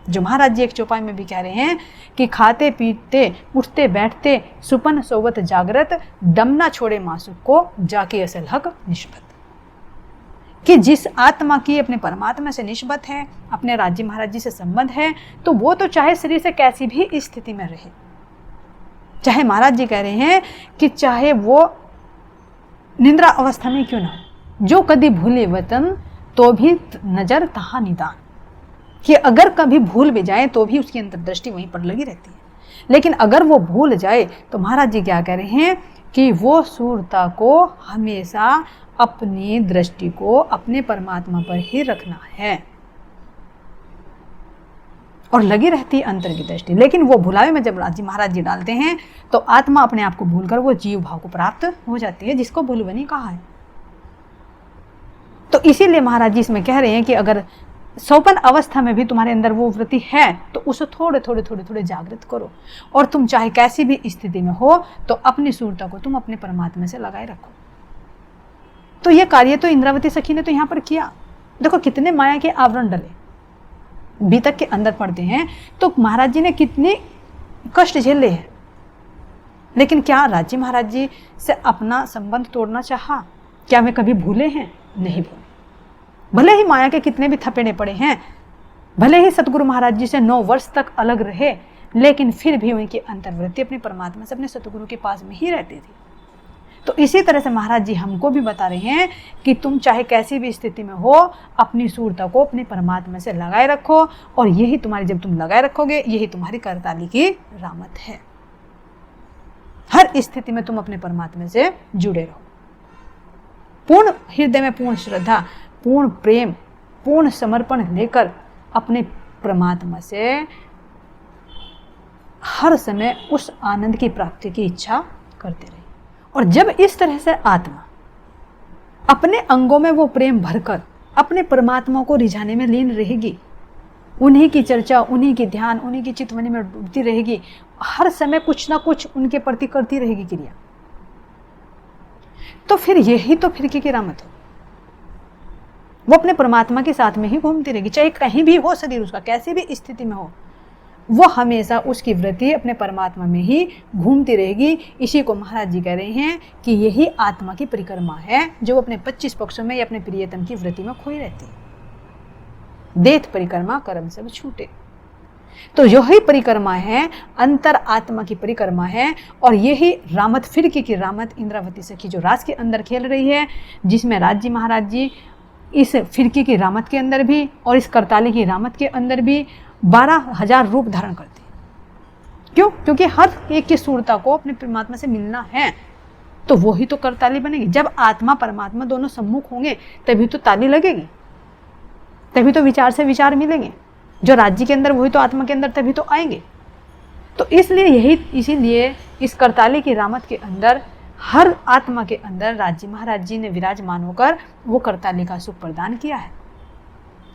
[SPEAKER 1] जो महाराज जी एक चौपाई में भी कह रहे हैं कि खाते पीते उठते बैठते सुपन सोवत जागृत, दम ना छोड़े मासुक को जाके असल हक निष्पत। कि जिस आत्मा की अपने परमात्मा से निष्बत है, अपने राज्य महाराज जी से संबंध है, तो वो तो चाहे शरीर से कैसी भी स्थिति में रहे, चाहे महाराज जी कह रहे हैं कि चाहे वो निंद्रा अवस्था में क्यों ना, जो कभी भूले वतन तो भी नजर तहा निदान, कि अगर कभी भूल भी जाए तो भी उसकी अंतर्दृष्टि वहीं पर लगी रहती है। लेकिन अगर वो भूल जाए तो महाराज जी क्या कह रहे हैं कि वो सूरता को हमेशा अपनी दृष्टि को अपने परमात्मा पर ही रखना है, और लगी रहती है अंतर की दृष्टि। लेकिन वो भुलावे में जब महाराज जी डालते हैं तो आत्मा अपने आप को भूलकर वो जीव भाव को प्राप्त हो जाती है, जिसको भूलवनी कहा है। तो इसीलिए महाराज जी इसमें कह रहे हैं कि अगर सोपन अवस्था में भी तुम्हारे अंदर वो वृत्ति है तो उसे थोड़े थोड़े जागृत करो, और तुम चाहे कैसी भी स्थिति में हो तो अपनी सूरता को तुम अपने परमात्मा से लगाए रखो। तो ये कार्य तो इंद्रावती सखी ने तो यहाँ पर किया। देखो कितने माया के आवरण डले बीतक के अंदर पड़ते हैं, तो महाराज जी ने कितने कष्ट झेले हैं, लेकिन क्या राज्य महाराज जी से अपना संबंध तोड़ना चाहा? क्या वे कभी भूले हैं? नहीं भूले। भले ही माया के कितने भी थपेड़े पड़े हैं, भले ही सतगुरु महाराज जी से 9 वर्ष तक अलग रहे, लेकिन फिर भी उनकी अंतर्वृत्ति अपने परमात्मा से, अपने सतगुरु के पास में ही रहती थी। तो इसी तरह से महाराज जी हमको भी बता रहे हैं कि तुम चाहे कैसी भी स्थिति में हो, अपनी सूरता को अपने परमात्मा से लगाए रखो, और यही तुम्हारी, जब तुम लगाए रखोगे, यही तुम्हारी करताली की रामत है। हर स्थिति में तुम अपने परमात्मा से जुड़े रहो, पूर्ण हृदय में पूर्ण श्रद्धा, पूर्ण प्रेम, पूर्ण समर्पण लेकर अपने परमात्मा से हर समय उस आनंद की प्राप्ति की इच्छा करते रहे। और जब इस तरह से आत्मा अपने अंगों में वो प्रेम भरकर अपने परमात्मा को रिझाने में लीन रहेगी, उन्हीं की चर्चा, उन्हीं की ध्यान, उन्हीं की चितवनी में डूबती रहेगी, हर समय कुछ ना कुछ उनके प्रति करती रहेगी क्रिया, तो फिर यही तो फिरकी की रामत हो। वो अपने परमात्मा के साथ में ही घूमती रहेगी, चाहे कहीं भी हो शरीर उसका, कैसी भी स्थिति में हो, वो हमेशा उसकी वृत्ति अपने परमात्मा में ही घूमती रहेगी। इसी को महाराज जी कह रहे हैं कि यही आत्मा की परिक्रमा है, जो अपने 25 पक्षों में या अपने प्रियतम की वृत्ति में खोई रहती है। देत परिक्रमा कर्म सब छूटे, तो यही परिक्रमा है, अंतर आत्मा की परिक्रमा है। और यही रामत फिरकी की रामत इंद्रावती सखी जो रास के अंदर खेल रही है, जिसमें राज जी महाराज जी इस फिरकी की रामत के अंदर भी और इस करताली की रामत के अंदर भी 12,000 रूप धारण करते हैं। क्यों? क्योंकि हर एक की सूरता को अपने परमात्मा से मिलना है, तो वही तो करताली बनेगी। जब आत्मा परमात्मा दोनों सम्मुख होंगे तभी तो ताली लगेगी, तभी तो विचार से विचार मिलेंगे। जो राज्य के अंदर वही तो आत्मा के अंदर तभी तो आएंगे। तो इसलिए इसीलिए इस करताली की रामत के अंदर हर आत्मा के अंदर राज्य महाराज जी ने विराजमान होकर वो करताली का सुख प्रदान किया है।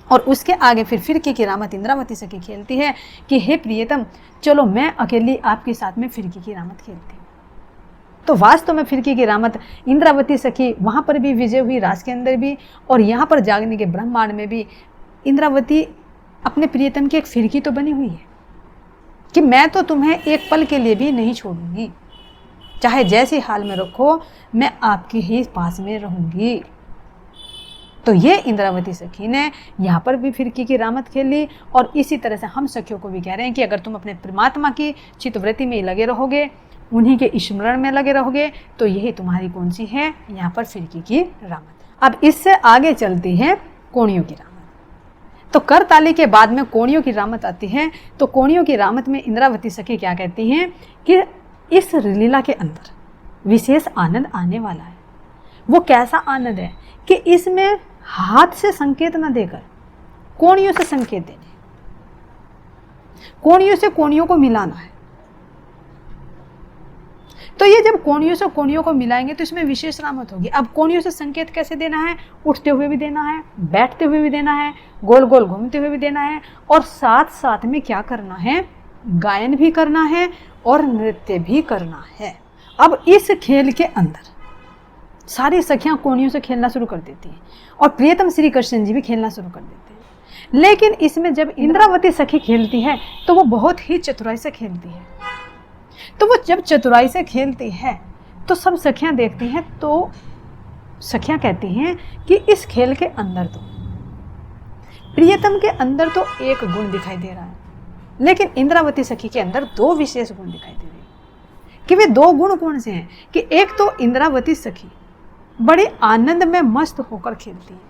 [SPEAKER 1] और उसके आगे फिर फिरकी की रामत इंद्रावती सखी खेलती है कि हे प्रियतम, चलो मैं अकेली आपके साथ में फिरकी की रामत खेलती हूँ। तो वास्तव में फिरकी की रामत इंद्रावती सखी वहाँ पर भी विजय हुई, रास के अंदर भी, और यहाँ पर जागने के ब्रह्मांड में भी इंद्रावती अपने प्रियतम की एक फिरकी तो बनी हुई है कि मैं तो तुम्हें एक पल के लिए भी नहीं छोड़ूंगी, चाहे जैसी हाल में रखो मैं आपके ही पास में रहूंगी। तो ये इंद्रावती सखी ने यहाँ पर भी फिरकी की रामत खेली। और इसी तरह से हम सखियों को भी कह रहे हैं कि अगर तुम अपने परमात्मा की चित्तवृत्ति में लगे रहोगे, उन्हीं के स्मरण में लगे रहोगे, तो यही तुम्हारी कौन सी है, यहाँ पर फिरकी की रामत। अब इससे आगे चलती है कोणियों की रामत। तो करताली के बाद में कोणियों की रामत आती है। तो कोणियों की रामत में इंद्रावती सखी क्या कहती हैं कि इस लीला के अंदर विशेष आनंद आने वाला है। वो कैसा आनंद है कि इसमें हाथ से संकेत न देकर कोणियों से संकेत देने, कोणियों से कोणियों को मिलाना है। तो ये जब कोणियों से कोणियों को मिलाएंगे तो इसमें विशेष रामत होगी। अब कोणियों से संकेत कैसे देना है, उठते हुए भी देना है, बैठते हुए भी देना है, गोल गोल घूमते हुए भी देना है, और साथ साथ में क्या करना है, गायन भी करना है और नृत्य भी करना है। अब इस खेल के अंदर सारी सखियां कोणियों से खेलना शुरू कर देती हैं और प्रियतम श्री कृष्ण जी भी खेलना शुरू कर देते हैं। लेकिन इसमें जब इंद्रावती सखी खेलती है तो वो बहुत ही चतुराई से खेलती है। तो वो जब चतुराई से खेलती है तो सब सखियां देखती हैं, तो सखियां कहती हैं कि इस खेल के अंदर तो प्रियतम के अंदर तो एक गुण दिखाई दे रहा है, लेकिन इंद्रावती सखी के अंदर दो विशेष गुण दिखाई दे रहे हैं। कि वे दो गुण कौन से हैं कि एक तो इंद्रावती सखी बड़े आनंद में मस्त होकर खेलती है,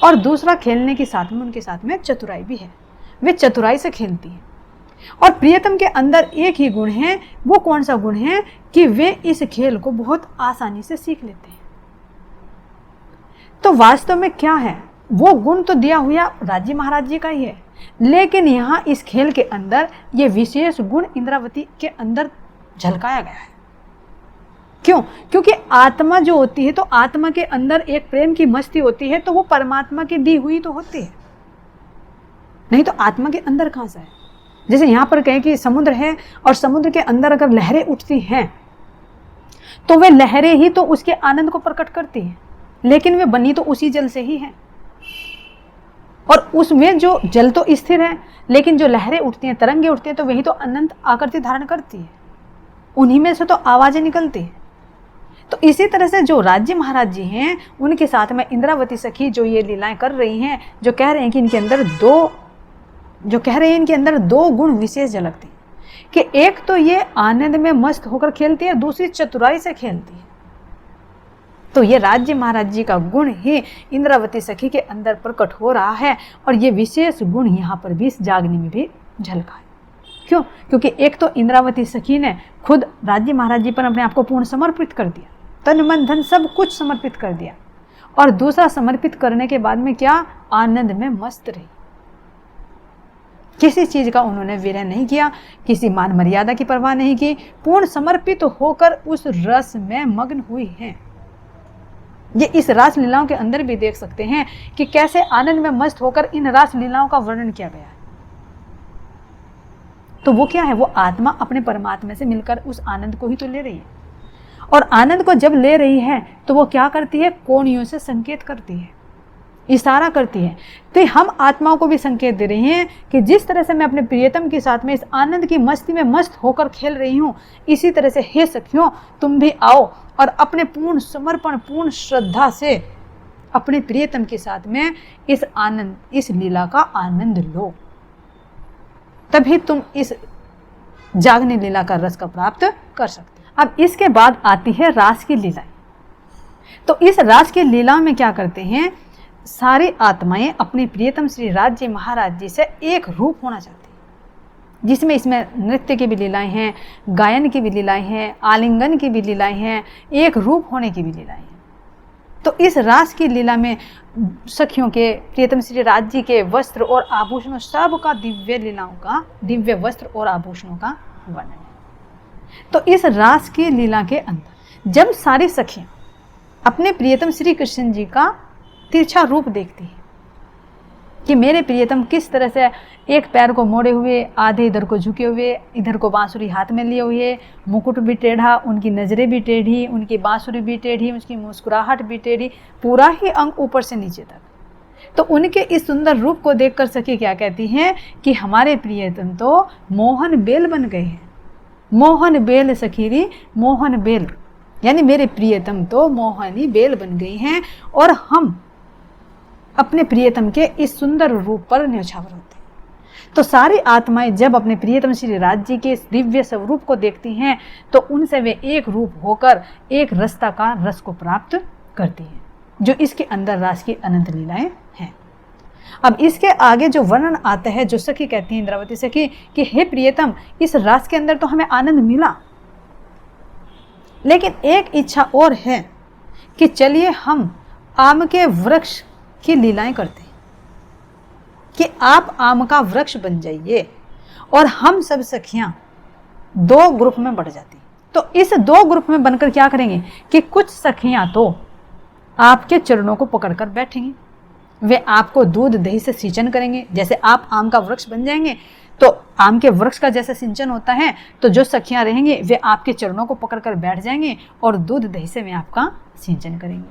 [SPEAKER 1] और दूसरा खेलने के साथ में उनके साथ में चतुराई भी है, वे चतुराई से खेलती है। और प्रियतम के अंदर एक ही गुण है, वो कौन सा गुण है कि वे इस खेल को बहुत आसानी से सीख लेते हैं। तो वास्तव में क्या है, वो गुण तो दिया हुआ राज्य महाराज जी का ही है, लेकिन यहाँ इस खेल के अंदर ये विशेष गुण इंद्रावती के अंदर झलकाया गया है। क्यों? क्योंकि आत्मा जो होती है, तो आत्मा के अंदर एक प्रेम की मस्ती होती है, तो वो परमात्मा की दी हुई तो होती है, नहीं तो आत्मा के अंदर कहाँ से है। जैसे यहाँ पर कहें कि समुद्र है और समुद्र के अंदर अगर लहरें उठती हैं तो वे लहरें ही तो उसके आनंद को प्रकट करती हैं, लेकिन वे बनी तो उसी जल से ही है, और उसमें जो जल तो स्थिर है, लेकिन जो लहरें उठती हैं, तरंगे उठती हैं, तो वही तो अनंत आकृति धारण करती है, उन्हीं में से तो आवाजें निकलती हैं। तो इसी तरह से जो राज्य महाराज जी हैं, उनके साथ में इंद्रावती सखी जो ये लीलाएं कर रही हैं, जो कह रहे हैं कि इनके अंदर दो गुण विशेष झलकती हैं कि एक तो ये आनंद में मस्त होकर खेलती है, दूसरी चतुराई से खेलती है। तो ये राज्य महाराज जी का गुण ही इंद्रावती सखी के अंदर प्रकट हो रहा है, और ये विशेष गुण यहाँ पर भी इस जागनी में भी झलका है। क्यों? क्योंकि एक तो इंद्रावती सखी ने खुद राज्य महाराज जी पर अपने आप को पूर्ण समर्पित कर दिया, तन मन धन सब कुछ समर्पित कर दिया, और दूसरा समर्पित करने के बाद में क्या, आनंद में मस्त रही। किसी चीज का उन्होंने विरह नहीं किया, किसी मान मर्यादा की परवाह नहीं की, पूर्ण समर्पित होकर उस रस में मग्न हुई हैं। ये इस रास लीलाओं के अंदर भी देख सकते हैं कि कैसे आनंद में मस्त होकर इन रास लीलाओं का वर्णन किया गया है। तो वो क्या है, वो आत्मा अपने परमात्मा से मिलकर उस आनंद को ही तो ले रही है, और आनंद को जब ले रही है तो वो क्या करती है, कोणियों से संकेत करती है, इशारा करती है। तो हम आत्माओं को भी संकेत दे रहे हैं कि जिस तरह से मैं अपने प्रियतम के साथ में इस आनंद की मस्ती में मस्त होकर खेल रही हूँ, इसी तरह से हे सखियों तुम भी आओ और अपने पूर्ण समर्पण, पूर्ण श्रद्धा से अपने प्रियतम के साथ में इस आनंद, इस लीला का आनंद लो, तभी तुम इस जागने लीला का रस का प्राप्त कर सकते। अब इसके बाद आती है रास की लीलाएं। तो इस रास की लीला में क्या करते हैं, सारी आत्माएं अपने प्रियतम श्री राज्य महाराज जी से एक रूप होना चाहती हैं। जिसमें इसमें नृत्य की भी लीलाएं हैं, गायन की भी लीलाएं हैं, आलिंगन की भी लीलाएं हैं, एक रूप होने की भी लीलाएं हैं। तो इस रास की लीला में सखियों के, प्रियतम श्री राज जी के वस्त्र और आभूषणों सब का, दिव्य लीलाओं का, दिव्य वस्त्र और आभूषणों का वर्णन है। तो इस रास की लीला के अंदर जब सारी सखियां अपने प्रियतम श्री कृष्ण जी का तिरछा रूप देखती है कि मेरे प्रियतम किस तरह से एक पैर को मोड़े हुए, आधे इधर को झुके हुए, इधर को बांसुरी हाथ में लिए हुए, मुकुट भी टेढ़ा, उनकी नजरें भी टेढ़ी, उनकी बांसुरी भी टेढ़ी, उसकी मुस्कुराहट भी टेढ़ी, पूरा ही अंग ऊपर से नीचे तक। तो उनके इस सुंदर रूप को देखकर सखी क्या कहती हैं कि हमारे प्रियतम तो मोहन बेल बन गए हैं। मोहन बेल सखीरी, मोहन बेल, यानी मेरे प्रियतम तो मोहनी बेल बन गई हैं और हम अपने प्रियतम के इस सुंदर रूप पर न्यौछावर होते हैं। तो सारी आत्माएं जब अपने प्रियतम श्री राज जी के इस दिव्य स्वरूप को देखती हैं तो उनसे वे एक रूप होकर एक रसता का रस को प्राप्त करती हैं, जो इसके अंदर रास की अनंत लीलाएं हैं। अब इसके आगे जो वर्णन आता है, जो सखी कहती है इंद्रावती सखी कि हे प्रियतम, इस रास के अंदर तो हमें आनंद मिला, लेकिन एक इच्छा और है कि चलिए हम आम के वृक्ष की लीलाएं करते हैं, कि आप आम का वृक्ष बन जाइए और हम सब सखियां दो ग्रुप में बढ़ जाती। तो इस दो ग्रुप में बनकर क्या करेंगे कि कुछ सखियां तो आपके चरणों को पकड़कर बैठेंगी, वे आपको दूध दही से सिंचन करेंगे। जैसे आप आम का वृक्ष बन जाएंगे तो आम के वृक्ष का जैसे सिंचन होता है, तो जो सखियां रहेंगे वे आपके चरणों को पकड़कर बैठ जाएंगे और दूध दही से वे आपका सिंचन करेंगे।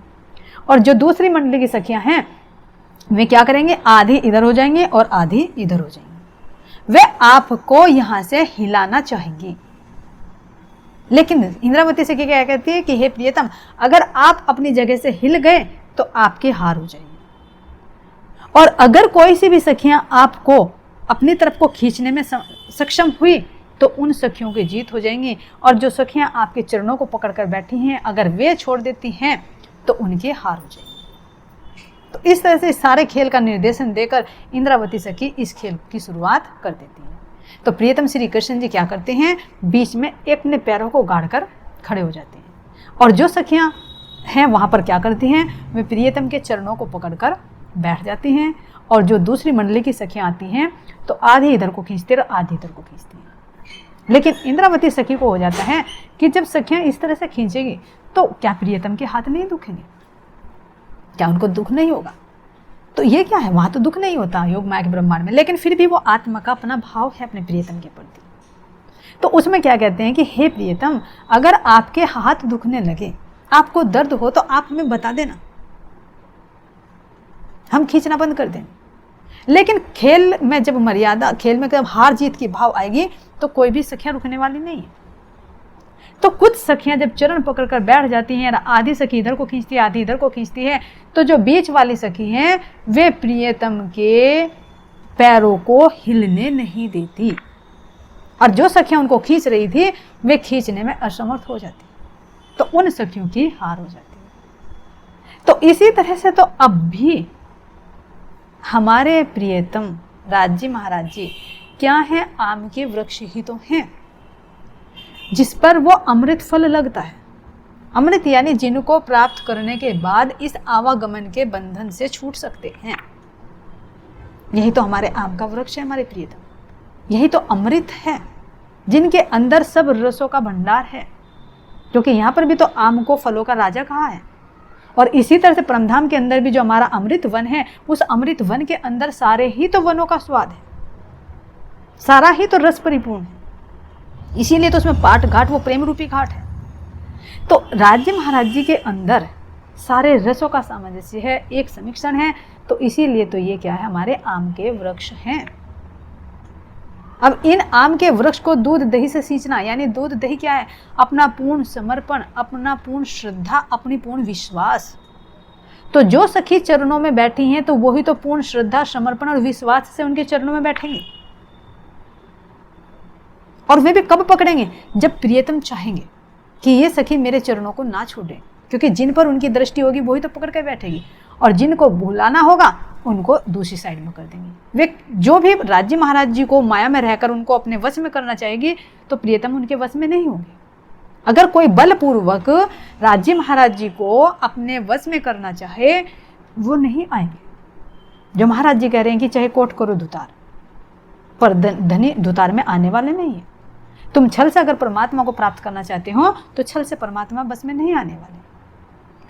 [SPEAKER 1] और जो दूसरी मंडली की सखियां हैं वे क्या करेंगे, आधी इधर हो जाएंगे और आधी इधर हो जाएंगे। वे आपको यहां से हिलाना चाहेंगी, लेकिन इंद्रावती सखी क्या कहती है कि हे प्रियतम, अगर आप अपनी जगह से हिल गए तो आपकी हार हो जाएगी, और अगर कोई सी भी सखियां आपको अपनी तरफ को खींचने में सक्षम हुई तो उन सखियों की जीत हो जाएंगी। और जो सखियां आपके चरणों को पकड़कर बैठी हैं, अगर वे छोड़ देती हैं तो उनकी हार हो जाएगी। तो इस तरह से सारे खेल का निर्देशन देकर इंद्रावती सखी इस खेल की शुरुआत कर देती है। तो प्रियतम श्री कृष्ण जी क्या करते हैं, बीच में अपने पैरों को गाड़कर खड़े हो जाते हैं, और जो सखियां हैं वहां पर क्या करती हैं, वे प्रियतम के चरणों को पकड़कर बैठ जाती हैं। और जो दूसरी मंडली की सखियां आती हैं तो आधी इधर को खींचती है और आधी इधर को खींचती हैं। लेकिन इंद्रावती सखी को हो जाता है कि जब सखियां इस तरह से खींचेगी तो क्या प्रियतम के हाथ नहीं दुखेंगे, क्या उनको दुख नहीं होगा? तो ये क्या है, वहां तो दुख नहीं होता योग माया के ब्रह्मांड में, लेकिन फिर भी वो आत्मा का अपना भाव है अपने प्रियतम के प्रति। तो उसमें क्या कहते हैं कि हे प्रियतम, अगर आपके हाथ दुखने लगे, आपको दर्द हो, तो आप हमें बता देना, हम खींचना बंद कर दें। लेकिन खेल में जब मर्यादा, खेल में जब हार जीत की भाव आएगी तो कोई भी सखियां रुकने वाली नहीं है। तो कुछ सखियां जब चरण पकड़कर बैठ जाती हैं, आधी सखी इधर को खींचती है, आधी इधर को खींचती है, तो जो बीच वाली सखी हैं वे प्रियतम के पैरों को हिलने नहीं देती, और जो सखियां उनको खींच रही थी वे खींचने में असमर्थ हो जाती, तो उन सखियों की हार हो जाती। तो इसी तरह से तो अब भी हमारे प्रियतम राज महाराज जी क्या है, आम के वृक्ष ही तो हैं जिस पर वो अमृत फल लगता है। अमृत यानी जिनको प्राप्त करने के बाद इस आवागमन के बंधन से छूट सकते हैं। यही तो हमारे आम का वृक्ष है हमारे प्रियतम, यही तो अमृत है जिनके अंदर सब रसों का भंडार है, क्योंकि यहाँ पर भी तो आम को फलों का राजा कहा है। और इसी तरह से परमधाम के अंदर भी जो हमारा अमृत वन है, उस अमृत वन के अंदर सारे ही तो वनों का स्वाद है, सारा ही तो रस परिपूर्ण है, इसीलिए तो उसमें पाठ घाट वो प्रेम रूपी घाट है। तो राज्य महाराज जी के अंदर सारे रसों का सामंजस्य है, एक समीक्षण है, तो इसीलिए तो ये क्या है, हमारे आम के वृक्ष हैं। अब इन आम के वृक्ष को दूध दही से सींचना, यानी दूध दही क्या है, अपना पूर्ण समर्पण, अपना पूर्ण श्रद्धा, अपनी पूर्ण विश्वास। तो जो सखी चरणों में बैठी हैं तो वही तो पूर्ण श्रद्धा, समर्पण और विश्वास से उनके चरणों में बैठेंगे। और वे भी कब पकड़ेंगे, जब प्रियतम चाहेंगे कि ये सखी मेरे चरणों को ना छोड़े, क्योंकि जिन पर उनकी दृष्टि होगी वही तो पकड़ कर बैठेगी, और जिनको भुलाना होगा उनको दूसरी साइड में कर देंगी। वे जो भी राज्य महाराज जी को माया में रहकर उनको अपने वश में करना चाहेगी तो प्रियतम उनके वश में नहीं होगी। अगर कोई बलपूर्वक राज्य महाराज जी को अपने वश में करना चाहे वो नहीं आएंगे। जो महाराज जी कह रहे हैं कि चाहे कोट करो धुतार, पर धनी धुतार में आने वाले नहीं है। तुम छल से अगर परमात्मा को प्राप्त करना चाहते हो तो छल से परमात्मा बस में नहीं आने वाले।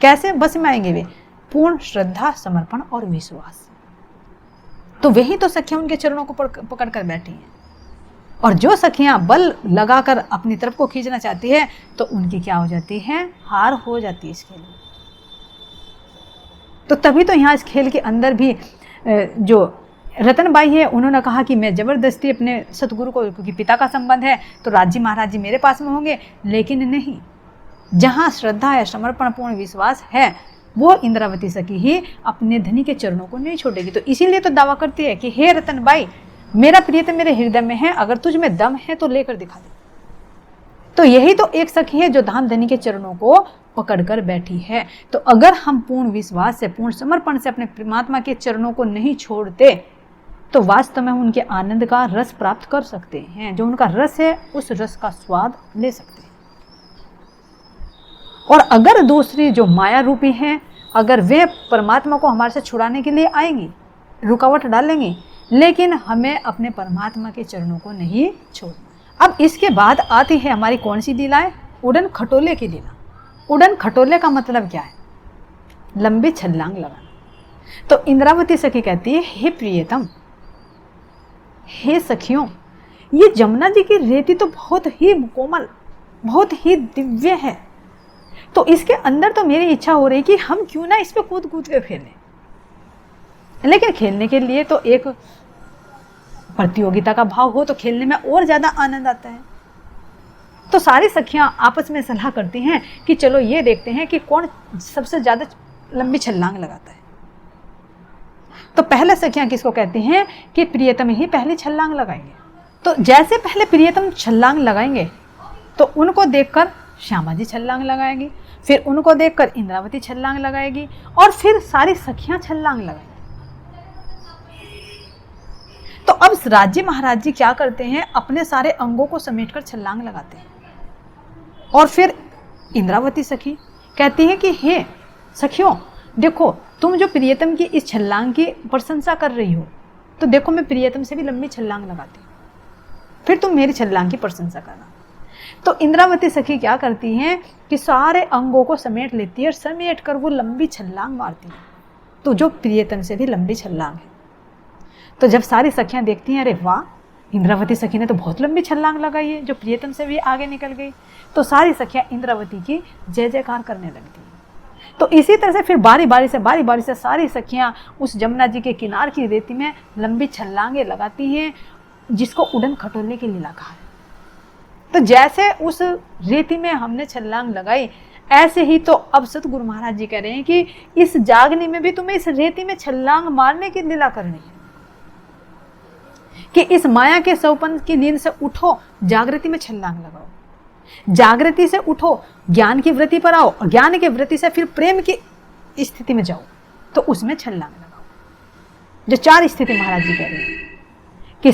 [SPEAKER 1] कैसे बस में आएंगे वे? पूर्ण श्रद्धा, समर्पण और विश्वास। तो वही तो सखियां उनके चरणों को पकड़ कर बैठी हैं। और जो सखियां बल लगाकर अपनी तरफ को खींचना चाहती है तो उनकी क्या हो जाती है? हार हो जाती है इस खेल में। तो तभी तो यहाँ इस खेल के अंदर भी जो रतनबाई है उन्होंने कहा कि मैं जबरदस्ती अपने सतगुरु को, क्योंकि पिता का संबंध है तो राज्य महाराज जी मेरे पास में होंगे, लेकिन नहीं, जहाँ श्रद्धा है, समर्पण, पूर्ण विश्वास है, वो इंद्रावती सखी ही अपने धनी के चरणों को नहीं छोड़ेगी। तो इसीलिए तो दावा करती है कि हे रतनबाई, मेरा प्रियतम मेरे हृदय में है, अगर तुझ में दम है तो लेकर दिखा दे। तो यही तो एक सखी है जो धाम धनी के चरणों को पकड़कर बैठी है। तो अगर हम पूर्ण विश्वास से, पूर्ण समर्पण से अपने परमात्मा के चरणों को नहीं छोड़ते तो वास्तव में उनके आनंद का रस प्राप्त कर सकते हैं। जो उनका रस है उस रस का स्वाद ले सकते हैं। और अगर दूसरी जो माया रूपी हैं, अगर वे परमात्मा को हमारे से छुड़ाने के लिए आएंगी, रुकावट डालेंगी, लेकिन हमें अपने परमात्मा के चरणों को नहीं छोड़ना। अब इसके बाद आती है हमारी कौन सी लीलाएं? उड़न खटोले की लीला। उड़न खटोले का मतलब क्या है? लंबी छलांग लगाना। तो इंद्रावती सखी कहती है, हे प्रियतम, हे सखियों, ये जमुना जी की रेती तो बहुत ही कोमल, बहुत ही दिव्य है। तो इसके अंदर तो मेरी इच्छा हो रही कि हम क्यों ना इस पे कूद कूद के खेलें। लेकिन खेलने के लिए तो एक प्रतियोगिता का भाव हो तो खेलने में और ज़्यादा आनंद आता है। तो सारी सखियां आपस में सलाह करती हैं कि चलो ये देखते हैं कि कौन सबसे ज़्यादा लंबी छलांग लगाता है। तो पहले सखियां किसको कहती हैं कि प्रियतम ही पहली छलांग लगाएंगे। तो जैसे पहले प्रियतम छलांग लगाएंगे तो उनको देखकर श्यामा जी छलांग लगाएंगी, फिर उनको देखकर इंद्रावती छलांग लगाएगी और फिर सारी सखियां छलांग लगाएंगी। तो अब राज्य महाराज जी क्या करते हैं? अपने सारे अंगों को समेटकर छलांग लगाते हैं। और फिर इंद्रावती सखी कहती है कि हे सखियों, देखो तुम जो प्रियतम की इस छलांग की प्रशंसा कर रही हो, तो देखो मैं प्रियतम से भी लंबी छलांग लगाती हूँ, फिर तुम मेरी छलांग की प्रशंसा करना। तो इंद्रावती सखी क्या करती हैं कि सारे अंगों को समेट लेती है और समेट कर वो लंबी छलांग मारती है, तो जो प्रियतम से भी लंबी छलांग है। तो जब सारी सखियां देखती हैं, अरे वाह, इंद्रावती सखी ने तो बहुत लंबी छलांग लगाई है, जो प्रियतम से भी आगे निकल गई, तो सारी सखियां इंद्रावती की जय जयकार करने लगती हैं। तो इसी तरह से फिर बारी बारी से सारी सखियां उस जमुना जी के किनार की रेती में लंबी छलांगे लगाती हैं, जिसको उड़न खटोले की लीला कहा है। तो जैसे उस रेती में हमने छलांग लगाई, ऐसे ही तो अब सतगुरु महाराज जी कह रहे हैं कि इस जागने में भी तुम्हें इस रेती में छलांग मारने की लीला करनी है, कि इस माया के सौपन की नींद से उठो, जागृति में छलांग लगाओ, जागृति से उठो, ज्ञान की वृत्ति पर आओ, और ज्ञान की वृत्ति से फिर प्रेम की स्थिति में जाओ, तो उसमें छलांग लगाओ। जो चार स्थिति महाराज जी कह रहे हैं कि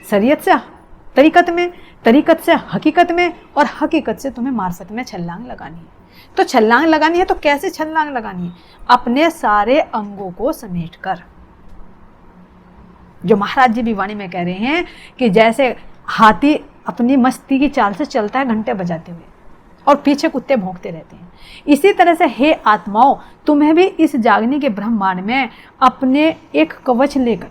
[SPEAKER 1] शरीयत से तरीकत में, तरीकत से हकीकत में, और हकीकत से तुम्हें मार्फत में छलांग लगानी है। तो छलांग लगानी है तो कैसे छलांग लगानी है? अपने सारे अंगों को समेट कर। जो महाराज जी भी वाणी में कह रहे हैं कि जैसे हाथी अपनी मस्ती की चाल से चलता है घंटे बजाते हुए और पीछे कुत्ते भौंकते रहते हैं, इसी तरह से हे आत्माओं, तुम्हें भी इस जागने के ब्रह्मांड में अपने एक कवच लेकर,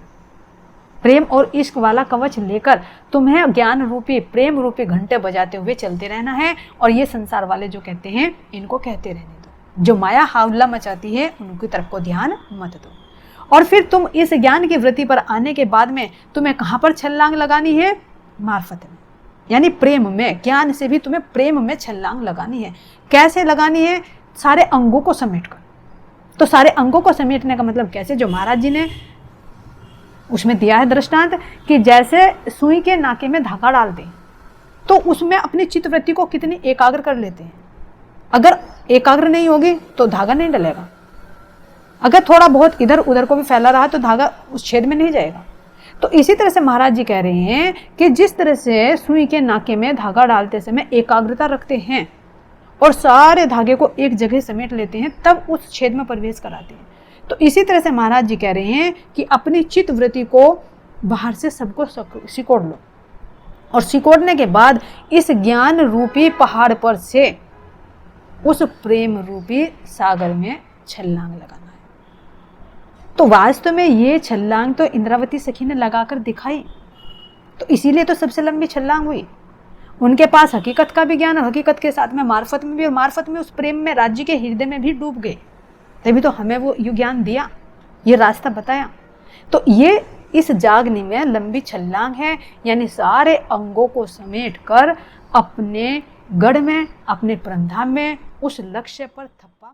[SPEAKER 1] प्रेम और इश्क वाला कवच लेकर, तुम्हें ज्ञान रूपी, प्रेम रूपी घंटे बजाते हुए चलते रहना है। और ये संसार वाले जो कहते हैं, इनको कहते रहने दो। जो माया हावला मचाती है उनकी तरफ को ध्यान मत दो। और फिर तुम इस ज्ञान की वृत्ति पर आने के बाद में तुम्हें कहाँ पर छलांग लगानी है? मार्फत में, यानी प्रेम में। ज्ञान से भी तुम्हें प्रेम में छलांग लगानी है। कैसे लगानी है? सारे अंगों को समेटकर। तो सारे अंगों को समेटने का मतलब कैसे? जो महाराज जी ने उसमें दिया है दृष्टांत कि जैसे सुई के नाके में धागा डालते हैं, तो उसमें अपनी चित्तवृत्ति को कितनी एकाग्र कर लेते हैं। अगर एकाग्र नहीं होगी तो धागा नहीं डलेगा। अगर थोड़ा बहुत इधर उधर को भी फैला रहा तो धागा उस छेद में नहीं जाएगा। तो इसी तरह से महाराज जी कह रहे हैं कि जिस तरह से सुई के नाके में धागा डालते समय एकाग्रता रखते हैं और सारे धागे को एक जगह समेट लेते हैं, तब उस छेद में प्रवेश कराते हैं, तो इसी तरह से महाराज जी कह रहे हैं कि अपनी चित्त वृत्ति को बाहर से सबको सिकोड़ लो, और सिकोड़ने के बाद इस ज्ञान रूपी पहाड़ पर से उस प्रेम रूपी सागर में छलांग लगाना है। तो वास्तव में ये छलांग तो इंद्रावती सखी ने लगाकर दिखाई, तो इसीलिए तो सबसे लंबी छलांग हुई। उनके पास हकीकत का भी ज्ञान और हकीकत के साथ में मार्फत में भी, और मार्फत में उस प्रेम में राज्य के हृदय में भी डूब गए, तभी तो हमें वो यु ज्ञान दिया, ये रास्ता बताया। तो ये इस जागने में लंबी छलांग है, यानी सारे अंगों को समेट कर अपने गढ़ में, अपने परमधाम में उस लक्ष्य पर थप्पा